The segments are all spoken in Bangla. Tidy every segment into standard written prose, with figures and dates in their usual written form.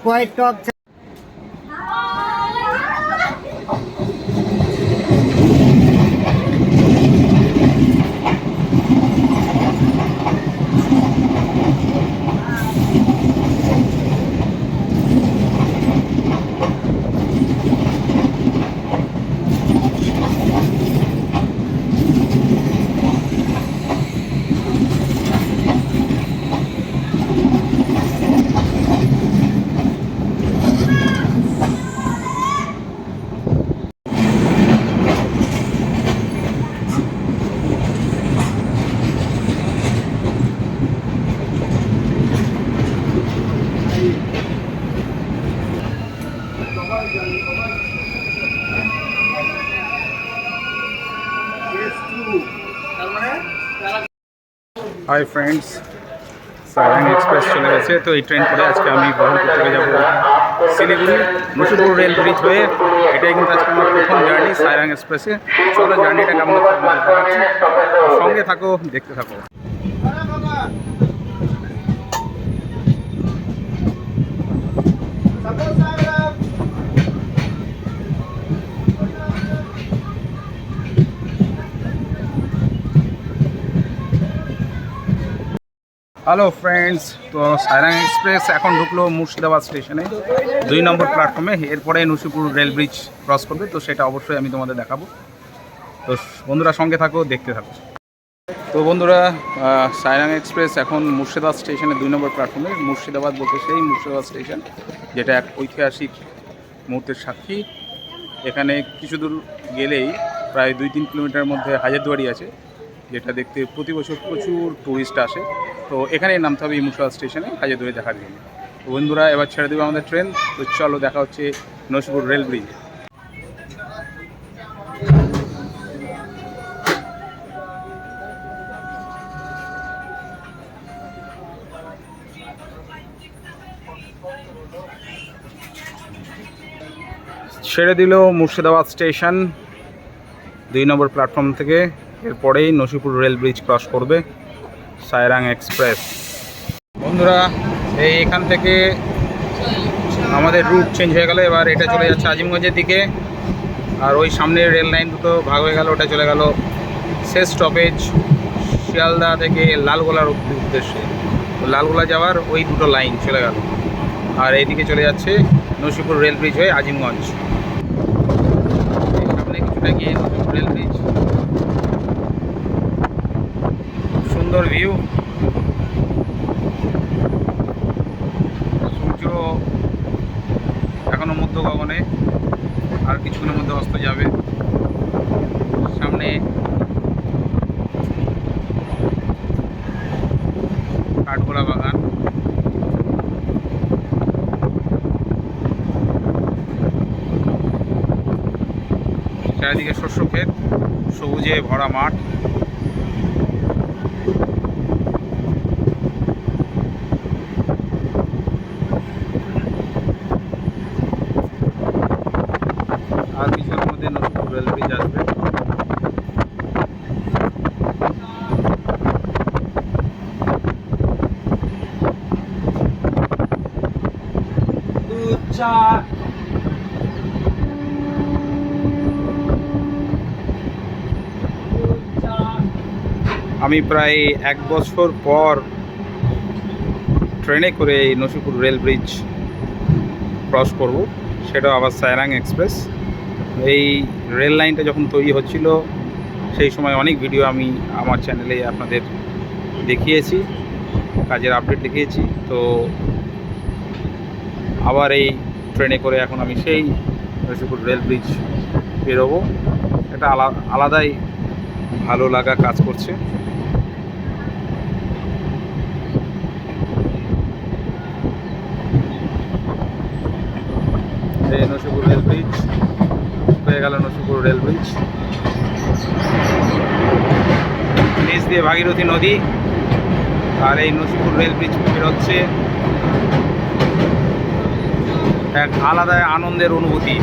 quite talk. Hi friends Sarang express चले गए तो ये ट्रेन করে আজকে আমি বহরমপুর থেকে যাব শিলিগুড়ি নসিপুর রেল ব্রিজ হয়ে এটাই কিন্তু আজকে আমার প্রথম জার্নি সারঙ্গ এক্সপ্রেসে চলো জার্নিটা কেমন হচ্ছে সঙ্গে থাকো দেখতে থাকো হ্যালো ফ্রেন্ডস তো সারঙ্গ এক্সপ্রেস এখন ঢুকলো মুর্শিদাবাদ স্টেশনে 2 নম্বর প্ল্যাটফর্মে এরপরে নসিপুর রেল ব্রিজ ক্রস করবে তো সেটা অবশ্যই আমি তোমাদের দেখাবো তো বন্ধুরা সঙ্গে থাকো দেখতে থাকো তো বন্ধুরা সারঙ্গ এক্সপ্রেস এখন মুর্শিদাবাদ স্টেশনে 2 নম্বর প্ল্যাটফর্মে মুর্শিদাবাদ বলতে সেই মুর্শিদাবাদ স্টেশন যেটা এক ঐতিহাসিক মুহূর্তের সাক্ষী এখানে কিছু দূর গেলেই প্রায় 2-3 কিলোমিটার মধ্যে হাজারদুয়ারি আছে যেটা দেখতে প্রতি বছর প্রচুর টুরিস্ট আসে তো এখানেই নামতে হবে এই মুর্শিদাবাদ স্টেশনে হাজারদুয়ারি দেখার জন্য তো বন্ধুরা এবার ছেড়ে দেবে আমাদের ট্রেন তো চলো দেখা হচ্ছে নসিপুর রেল ব্রিজ ছেড়ে দিল মুর্শিদাবাদ স্টেশন 2 নম্বর প্ল্যাটফর্ম থেকে এরপরেই নসিপুর রেল ব্রিজ ক্রস করবে সারঙ্গ এক্সপ্রেস বন্ধুরা এখান থেকে আমাদের রুট চেঞ্জ হয়ে গেল এবার এটা চলে যাচ্ছে আজিমগঞ্জের দিকে আর ওই সামনের রেল লাইন দুটো ভাগ হয়ে গেল ওটা চলে গেল শেষ স্টপেজ শিয়ালদা থেকে লালগোলার উদ্দেশ্যে তো লালগোলা যাওয়ার ওই দুটো লাইন চলে গেল আর এইদিকে চলে যাচ্ছে নসিপুর রেল ব্রিজ হয়ে আজিমগঞ্জ সামনে কিছুটা গিয়ে নসিপুর রেল ব্রিজ সুন্দর ভিউ সূর্য এখনো মধ্য গগনে আর কিছুক্ষণের মধ্যে অস্ত যাবে সামনে কাঠগোলা বাগান চারিদিকে শস্য ক্ষেত সবুজে ভরা মাঠ আর কিছুর মধ্যে নসিপুর রেল ব্রিজ আসবে আমি প্রায় 1 বছর পর ট্রেনে করে এই নসিপুর রেল ব্রিজ ক্রস করব সেটাও আবার সারঙ্গ এক্সপ্রেস এই রেল লাইনটা যখন তৈরি হচ্ছিল সেই সময় অনেক ভিডিও আমি আমার চ্যানেলে আপনাদের দেখিয়েছি কাজের আপডেট দেখিয়েছি তো আবার এই ট্রেনে করে এখন আমি সেই নসিপুর রেল ব্রিজ বেরোবো এটা আলাদাই ভালো লাগা কাজ করছে এই নসিপুর রেল ব্রিজ হয়ে গেল নসিপুর রেল ব্রিজ নিচ দিয়ে ভাগীরথী নদী আর এই নসিপুর রেল ব্রিজ বেরোচ্ছে এক আলাদা আনন্দের অনুভূতি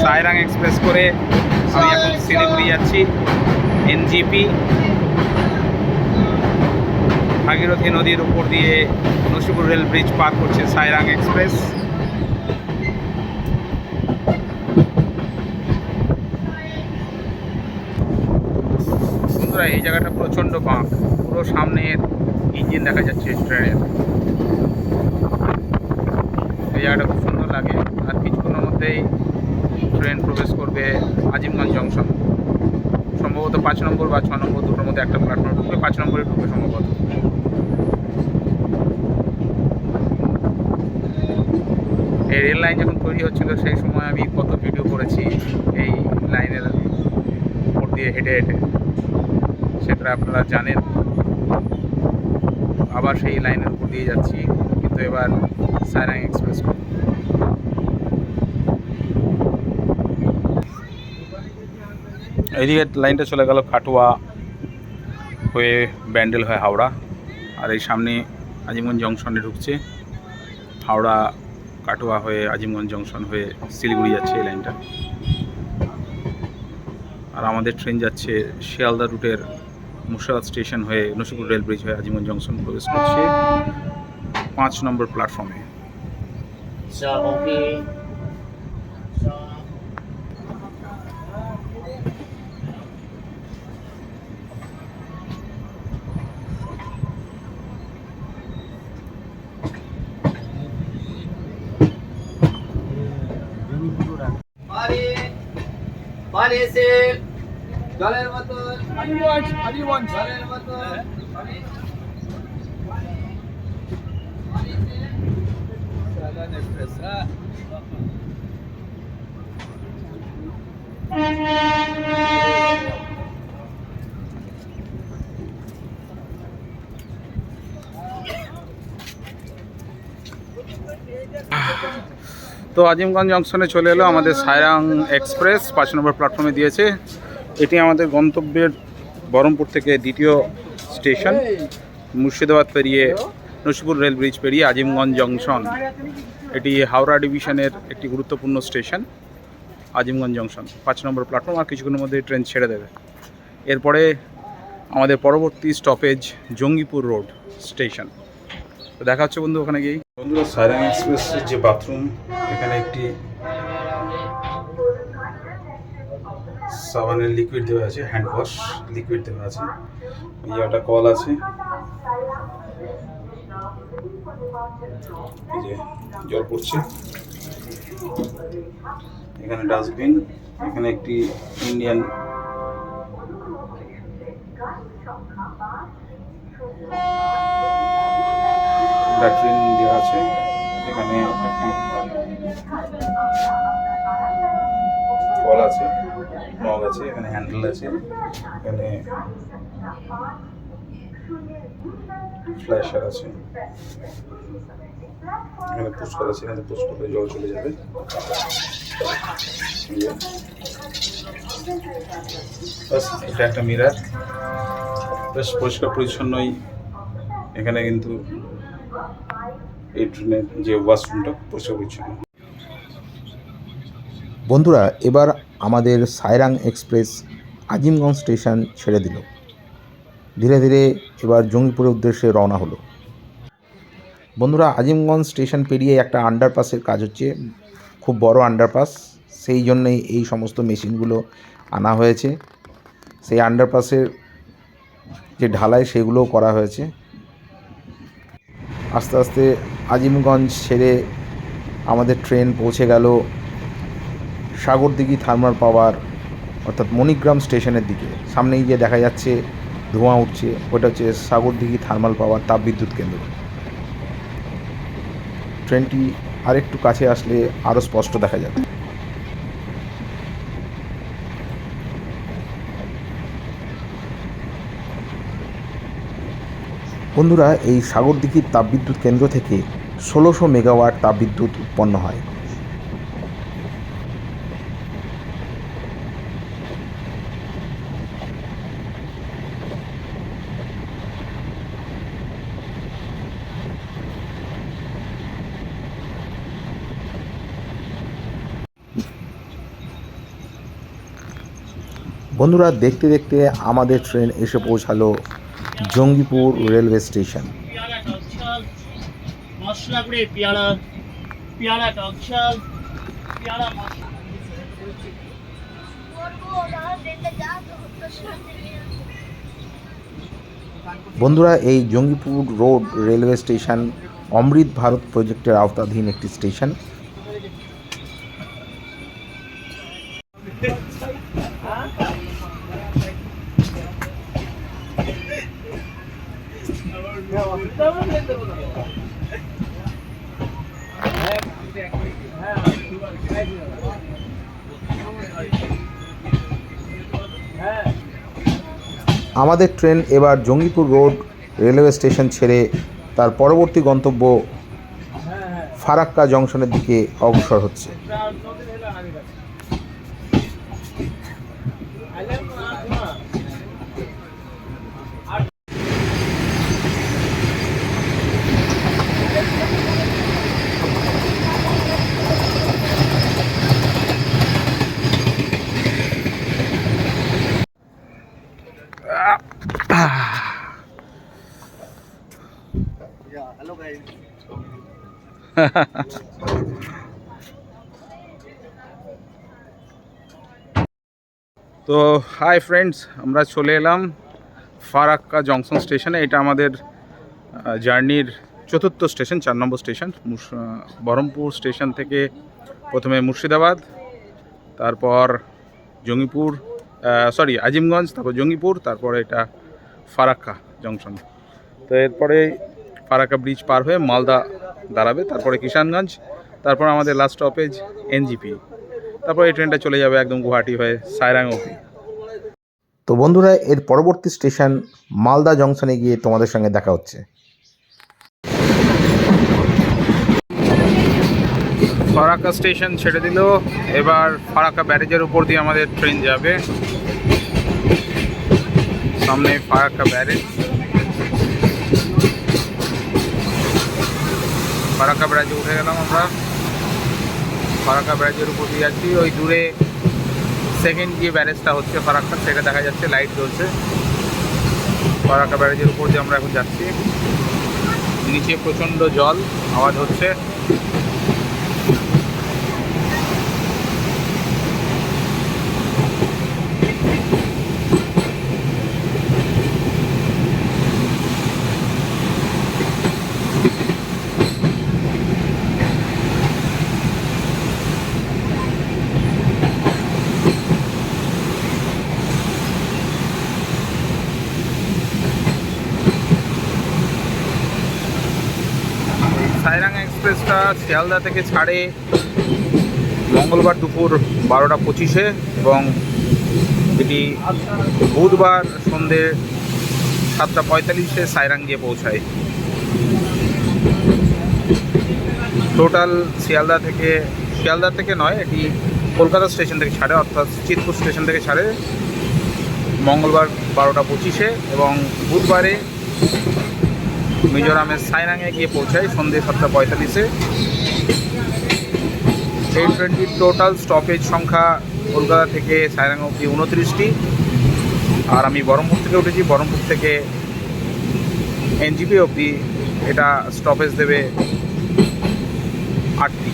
সারঙ্গ এক্সপ্রেস করে আমি এখন শিলিগুড়ি যাচ্ছি এনজিপি ভাগীরথী নদীর উপর দিয়ে নসিপুর রেল ব্রিজ পার করছে সাইরাং এক্সপ্রেস। বন্ধুরা এই জায়গাটা প্রচণ্ড বাঁক, পুরো সামনের ইঞ্জিন দেখা যাচ্ছে ট্রেনের। এই জায়গাটা খুব সুন্দর লাগে। আর কিছুক্ষণের মধ্যেই ট্রেন প্রবেশ করবে আজিমগঞ্জ জংশন। সম্ভবত 5 নম্বর বা 6 নম্বর দুটোর মধ্যে একটা প্ল্যাটফর্মে ঢুকবে, 5 নম্বরে ঢুকবে সম্ভবত। এই রেল লাইন যখন তৈরি হচ্ছিল সেই সময় আমি কত ভিডিও করেছি এই লাইনের উপর দিয়ে হেঁটে হেঁটে, সেটা আপনারা জানেন। আবার সেই লাইনের উপর দিয়ে যাচ্ছি, কিন্তু এবার সাইরাং এক্সপ্রেস। এইদিকে লাইনটা চলে গেল কাটোয়া হয়ে ব্যান্ডেল হয়ে হাওড়া, আর এই সামনে আজিমগঞ্জ জংশনে ঢুকছে। হাওড়া কাটোয়া হয়ে আজিমগঞ্জ জংশন হয়ে শিলিগুড়ি যাচ্ছে এই লাইনটা। আর আমাদের ট্রেন যাচ্ছে শিয়ালদা রুটের মুর্শিদাবাদ স্টেশন হয়ে নসিপুর রেল ব্রিজ হয়ে আজিমগঞ্জ জংশন প্রবেশ করছে 5 নম্বর প্ল্যাটফর্মে। জলের বোতল, জলের বোতল। তো আজিমগঞ্জ জংশনে চলে এলো আমাদের সাইরাং এক্সপ্রেস, 5 নম্বর প্ল্যাটফর্মে দিয়েছে। এটি আমাদের গন্তব্যের বহরমপুর থেকে দ্বিতীয় স্টেশন। মুর্শিদাবাদ পেরিয়ে নসিপুর রেল ব্রিজ পেরিয়ে আজিমগঞ্জ জংশন। এটি হাওড়া ডিভিশনের একটি গুরুত্বপূর্ণ স্টেশন আজিমগঞ্জ জংশন, 5 নম্বর প্ল্যাটফর্ম। আর কিছুক্ষণের মধ্যে ট্রেন ছেড়ে দেবে। এরপরে আমাদের পরবর্তী স্টপেজ জঙ্গিপুর রোড স্টেশন। তো দেখা হচ্ছে বন্ধু ওখানে গিয়েই। বন্ধুরা সাইরাং এক্সপ্রেসের যে বাথরুম, এখানে একটি সাবানের লিকুইড দেওয়া আছে, হ্যান্ড ওয়াশ লিকুইড দেওয়া আছে। এই একটা কল আছে, এই যে জল পড়ছে। এখানে ডাস্টবিন, এখানে একটি ইন্ডিয়ান ব্যাটারি দেওয়া আছে। এখানে একটি কল আছে, মগ আছে, এখানে হ্যান্ডেল আছে, এখানে ফ্ল্যাশার আছে, এখানে পুশ করা আছে, এখানে পুশ করলে জল চলে যাবে। এটা একটা মিরার, বেশ পরিষ্কার পরিচ্ছন্নই এখানে, কিন্তু এই ট্রেনের যে ওয়াশরুমটা পরিষ্কার পরিচ্ছন্ন। বন্ধুরা এবার আমাদের সাইরাং এক্সপ্রেস আজিমগঞ্জ স্টেশন ছেড়ে দিল। ধীরে ধীরে এবার জঙ্গিপুরের উদ্দেশ্যে রওনা হলো। বন্ধুরা আজিমগঞ্জ স্টেশন পেরিয়ে একটা আন্ডারপাসের কাজ হচ্ছে, খুব বড় আন্ডারপাস, সেই জন্যই এই সমস্ত মেশিনগুলো আনা হয়েছে। সেই আন্ডারপাসের যে ঢালাই সেগুলোও করা হয়েছে। আস্তে আস্তে আজিমগঞ্জ ছেড়ে আমাদের ট্রেন পৌঁছে গেল সাগরদিঘি থার্মাল পাওয়ার অর্থাৎ মণিগ্রাম স্টেশনের দিকে। সামনেই যে দেখা যাচ্ছে ধোঁয়া উঠছে, ওটা হচ্ছে সাগরদিঘি থার্মাল পাওয়ার তাপবিদ্যুৎ কেন্দ্র। ট্রেনটি আরেকটু কাছে আসলে আরও স্পষ্ট দেখা যাবে। বন্ধুরা এই সাগরদিঘির তাপবিদ্যুৎ কেন্দ্র থেকে 1600 মেগাওয়াট তাপবিদ্যুৎ উৎপন্ন হয়। বন্ধুরা দেখতে দেখতে আমাদের ট্রেন এসে পৌঁছালো জঙ্গিপুর রেলওয়ে স্টেশন। মশলা করে পেয়ারা পেয়ারা টক ঝাল পেয়ারা মশলা বন্ধুরা, এই জঙ্গিপুর রোড রেলওয়ে স্টেশন অমৃত ভারত প্রজেক্টের আওতাধীন একটি স্টেশন। আমাদের ট্রেন এবার জঙ্গিপুর রোড রেলওয়ে স্টেশন ছেড়ে তার পরবর্তী গন্তব্য ফারাক্কা জংশনের দিকে অগ্রসর হচ্ছে। हेलो गाइस তো হাই ফ্রেন্ডস, আমরা চলে এলাম ফারাক্কা জংশন স্টেশনে। এটা আমাদের জার্নির চতুর্থ স্টেশন, 4 নম্বর স্টেশন। বহরমপুর স্টেশন থেকে প্রথমে মুর্শিদাবাদ, তারপর জঙ্গিপুর, আজিমগঞ্জ, তারপর জঙ্গিপুর, তারপর এটা ফারাক্কা জংশন। তো এরপরে ফারাক্কা ব্রিজ পার হয়ে মালদা দাঁড়াবে, তারপরে কিষানগঞ্জ, তারপর আমাদের লাস্ট স্টপেজ এনজিপি। তারপর এই ট্রেনটা চলে যাবে একদম গুয়াহাটি হয়ে সাইরাং অবধি। তো বন্ধুরা, এর পরবর্তী স্টেশন মালদা জংশনে গিয়ে তোমাদের সঙ্গে দেখা হচ্ছে। ফারাক্কা স্টেশন ছেড়ে দিল, এবার ফারাক্কা ব্যারেজের উপর দিয়ে আমাদের ট্রেন যাবে। সামনে ফারাক্কা ব্যারেজ, ফারাক্কা ব্যারেজে উঠে গেলাম আমরা। ফারাক্কা ব্যারেজের উপর দিয়ে যাচ্ছি, ওই দূরে সেকেন্ড যে ব্যারেজটা হচ্ছে ফারাক্কা, সেটা দেখা যাচ্ছে, লাইট জ্বলছে। ফারাক্কা ব্যারেজের উপর দিয়ে আমরা এখন যাচ্ছি। নিচে প্রচণ্ড জল, আওয়াজ হচ্ছে। সাইরাং এক্সপ্রেসটা শিয়ালদা থেকে ছাড়ে মঙ্গলবার দুপুর 12টা 25-এ এবং এটি বুধবার সন্ধে 7টা 45-এ সাইরাং গিয়ে পৌঁছায়। টোটাল শিয়ালদা থেকে নয়, এটি কলকাতা স্টেশন থেকে ছাড়ে, অর্থাৎ চিতপুর স্টেশন থেকে ছাড়ে মঙ্গলবার 12টা 25-এ এবং বুধবারে মিজোরামের সাইরাংয়ে গিয়ে পৌঁছায় সন্ধ্যে 7টা 45-এ। এই ট্রেনটির টোটাল স্টপেজ সংখ্যা কলকাতা থেকে সাইরাং অবধি 29টি। আর আমি বহরমপুর থেকে উঠেছি, বহরমপুর থেকে এনজিপি অবধি এটা স্টপেজ দেবে 8টি।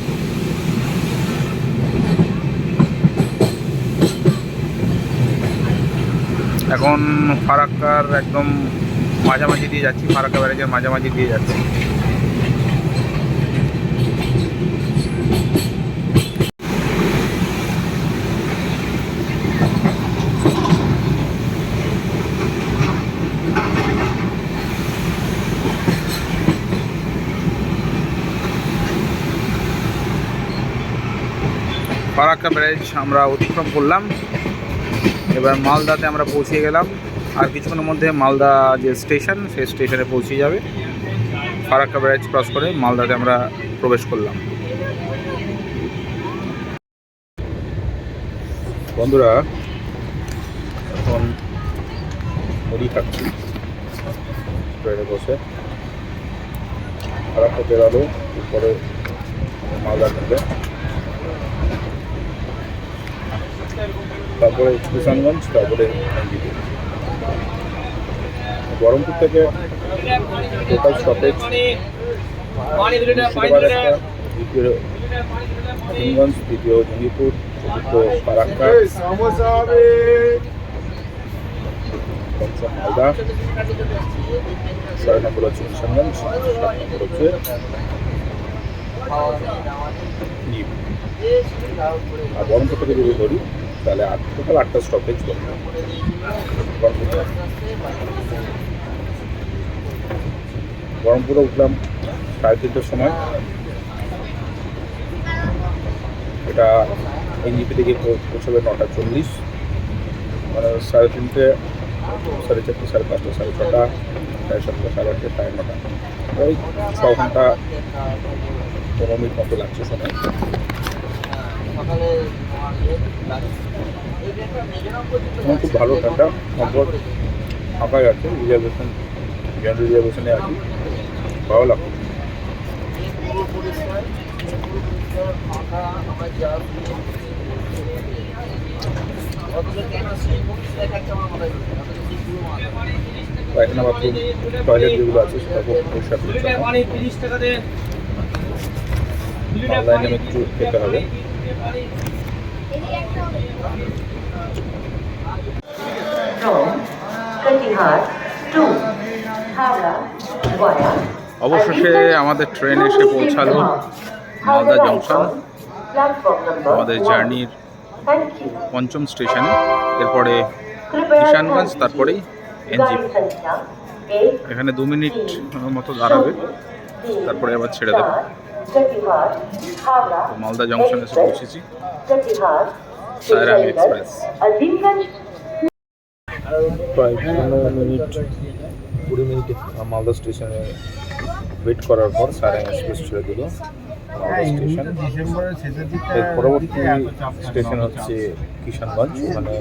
এখন ফারাক্কার একদম মাঝামাঝি দিয়ে যাচ্ছি, ফারাক্কা ব্যারেজের মাঝামাঝি দিয়ে যাচ্ছি। ফারাক্কা ব্যারেজ আমরা অতিক্রম করলাম, এবার মালদাতে আমরা পৌঁছে গেলাম। আর কিছুক্ষণের মধ্যে মালদা যে স্টেশন, সেই স্টেশনে পৌঁছে যাবে। ফারাক্কা ব্যারেজ ক্রস করে মালদাতে আমরা প্রবেশ করলাম। বন্ধুরা, এখন মুড়ি খাচ্ছি ট্রেনে বসে। ফারাক্কা বেরালো, এরপরে মালদা ঢুকবে, তারপরে কিষানগঞ্জ, তারপরে এনজিপি। বহরমপুর থেকে টোটাল স্টপেজ মুর্শিদাবাদ একটা, দ্বিতীয় আজিমগঞ্জ, তৃতীয় জঙ্গিপুর, চতুর্থ ফারাক্কা, পঞ্চম মালদা, 6 নম্বর হচ্ছে কিষানগঞ্জ, 7 নম্বর হচ্ছে নিপ। আর বহরমপুর থেকে যদি ধরি তাহলে টোটাল 8টা স্টপেজ করবে। বহরমপুরে উঠলাম 3:30টার সময়। এটা এনজিপি থেকে পৌঁছাবে 9:40, মানে 3:30, 4:30, 5:30, 6:30, 7:30, 8:30, 9:30, ওই 6 ঘন্টা 15 মিনিট মতো লাগছে সময়। খুব ভালো ঠান্ডা, সম্পদ ফাঁকা যাচ্ছে, রিজার্ভেশন জেনারেল রিজার্ভেশনে আছি, ভালো লাগছে। পায়খানা বাথরুম টয়লেট যেগুলো আছে সেটা খুব পরিষ্কার পরিচ্ছন্ন। অনলাইনে একটু খেতে হবে। অবশেষে আমাদের ট্রেন এসে পৌঁছালো মালদা জংশন, আমাদের জার্নির 5ম স্টেশনে। এরপরে কিষানগঞ্জ, তারপরেই এনজিপি। এখানে 2 মিনিট মতো দাঁড়াবে, তারপরে আবার ছেড়ে দেবে। মালদা জংশনে এসে পৌঁছেছি, সায়রাং এক্সপ্রেস। প্রায় 20 মিনিট মালদা স্টেশনে ওয়েট করার পর সায়রাং এক্সপ্রেস ছেড়ে দিল মালদা স্টেশন। এর পরবর্তী স্টেশন হচ্ছে কিষানগঞ্জ। ওখানে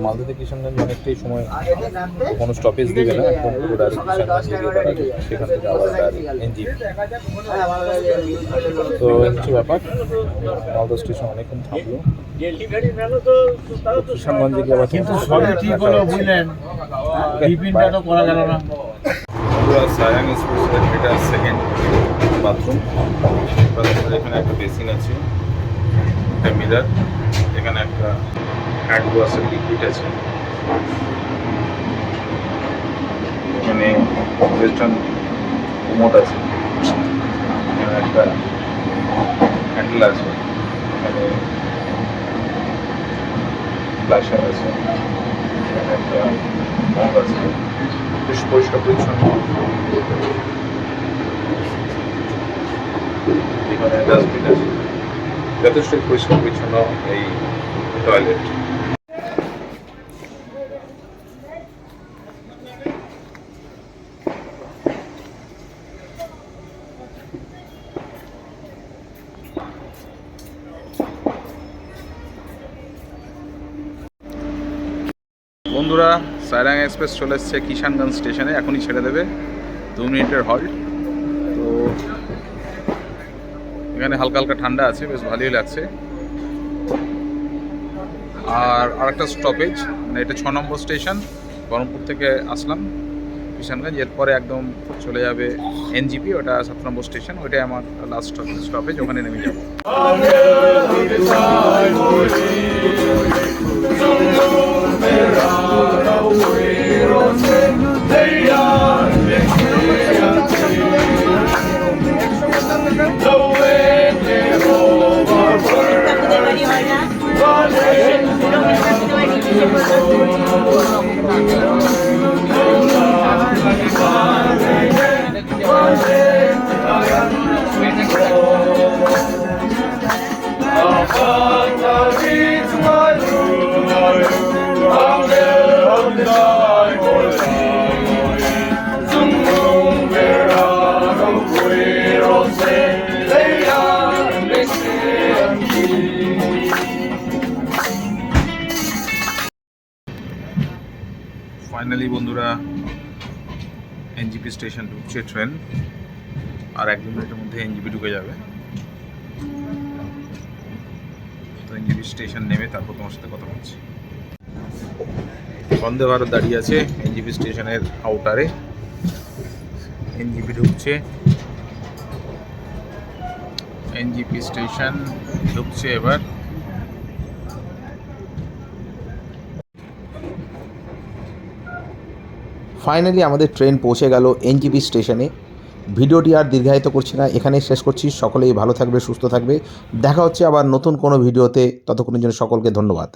মালদা থেকে কিষানগঞ্জ অনেকটাই সময়, কোনো স্টপেজ দেবে না, এখন পুরো ডাইরেক্ট কিষানগঞ্জ গিয়ে দাঁড়াবে, সেখান থেকে আবার ডাইরেক্ট এনজিপি। তো হচ্ছে ব্যাপার, মালদা স্টেশন অনেকক্ষণ থামলো। কিষানগঞ্জে গিয়ে আবার কিন্তু সবই ঠিক হলো, বুঝলেন, টিফিনটা তো করা গেল না। সায়রাং এক্সপ্রেসের এটা সেকেন্ড বাথরুম। এখানে একটা বেসিন আছে, একটা মিরার, এখানে একটা হ্যান্ড ওয়াশের লিকুইড আছে, এখানে ওয়েস্টার্ন কোমোড আছে, এখানে একটা হ্যান্ডেল আছে, এখানে ফ্ল্যাশার আছে, এখানে একটা মগ আছে, বেশ পরিষ্কার পরিচ্ছন্ন। এখানে ডাস্টবিন আছে, যথেষ্ট পরিষ্কার পরিচ্ছন্ন এই টয়লেট। বন্ধুরা, সায়রাং এক্সপ্রেস চলে এসছে কিষানগঞ্জ স্টেশনে, এখনই ছেড়ে দেবে, 2 মিনিটের হল্ট। তো এখানে হালকা হালকা ঠান্ডা আছে, বেশ ভালোই লাগছে। আর আরেকটা স্টপেজ, মানে এটা 6 নম্বর স্টেশন। বহরমপুর থেকে আসলাম কিষানগঞ্জ, এরপরে একদম চলে যাবে এনজিপি, ওটা 7 নম্বর স্টেশন, ওইটাই আমার লাস্ট স্টপেজ, ওখানে নেমে যাবো। ফাইনালি বন্ধুরা, এনজিপি স্টেশন ঢুকছে ট্রেন, আর 1-2 মিনিটের মধ্যে এনজিপি ঢুকে যাবে। তো এনজিপি স্টেশন নেমে তারপর তোমার সাথে কথা বলছি। বন্দে ভারত দাঁড়িয়ে আছে এনজিপি স্টেশনের আউটারে, এনজিপি ঢুকছে, এনজিপি স্টেশন ঢুকছে এবার। ফাইনালি আমাদের ট্রেন পৌঁছে গেল এনজিপি স্টেশনে। ভিডিওটি আর দীর্ঘায়িত করছি না, এখানেই শেষ করছি। সকলেই ভালো থাকবে, সুস্থ থাকবে। দেখা হচ্ছে আবার নতুন কোনো ভিডিওতে। ততক্ষণের জন্য সকলকে ধন্যবাদ।